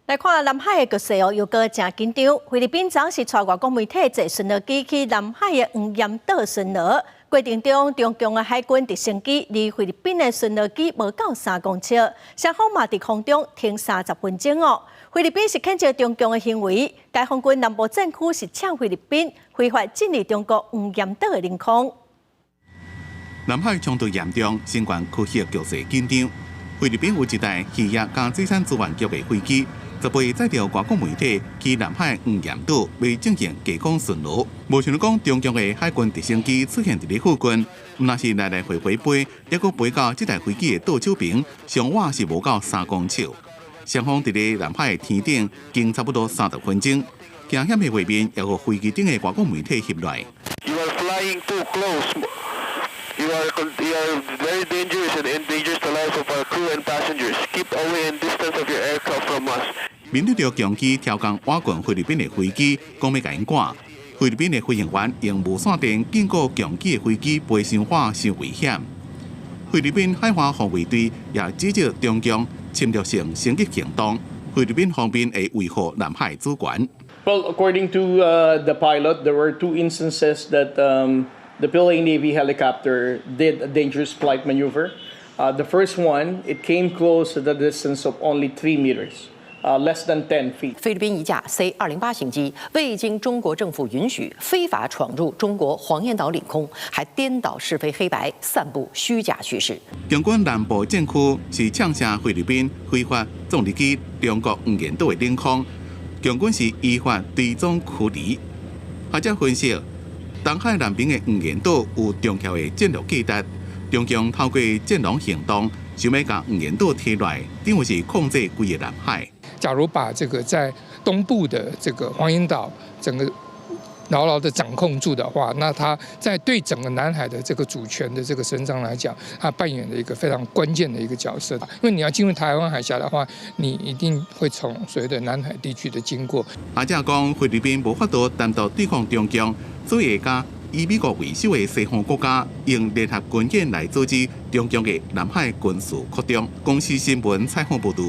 来看南海的局势又搁真紧张。菲律宾昨是带外国媒体坐巡逻机去南海的黄岩岛巡逻，过程中中共的海军直升机离菲律宾的巡逻机无到3公尺，双方嘛伫空中停30分钟哦。菲律宾是谴责中共的行为，解放军南部战区是呛菲律宾非法进入中国黄岩岛的领空。南海冲突严重，新冠科学局势紧张。菲律宾有一台渔业加水产资源局的飞机，则被载着外国媒体去南海黄岩岛为进行隔空巡逻。无想到讲，中共的海军直升机出现伫咧附近，毋但是来来回回飞，还佫飞到这台飞机的倒手边，上晚是无到3公尺。双方伫咧南海的天顶经差不多30分钟，惊险的画面也和飞机顶的外国媒体翕来。You are flying too close. You are very dangerous and endangers the lives of our crew and passengers. Keep away and distance of your aircraft from us. 面对着强机超工挖近菲律宾的飞机，讲要甲因赶，菲律宾的飞行员用无线电警告强机的飞机飞伤化伤危险。菲律宾海岸防卫队也指责中共侵略性升级行动，菲律宾方面会维护南海主权。Well, according to the pilot, there were 2 instances that the Philippine Navy helicopter did a dangerous flight maneuver. The first one, it came close at a distance of only 3 meters, less than 10 feet. 菲律宾一架 C-208型机未经中国政府允许，非法闯入中国黄岩岛领空，还颠倒是非黑白，散布虚假叙事。中国南部战区是呛下菲律宾非法纵入去中国黄岩岛的领空，共军是依法追踪驱离。学者分析，东海南边的黄岩岛有重要的战略价值，中共透过战狼行动，想要将黄岩岛摕来，等于是控制整个南海。假如把这个在东部的这个黄岩岛整个牢牢的掌控住的话，那它在对整个南海的这个主权的这个伸张来讲，它扮演了一个非常关键的一个角色。因为你要进入台湾海峡的话，你一定会从所谓的南海地区的经过。学者讲，菲律宾无法度单独对抗中共，所以会加以美国为首的西方国家用联合军演来阻止中共的南海军事扩张。公司新闻采访报道。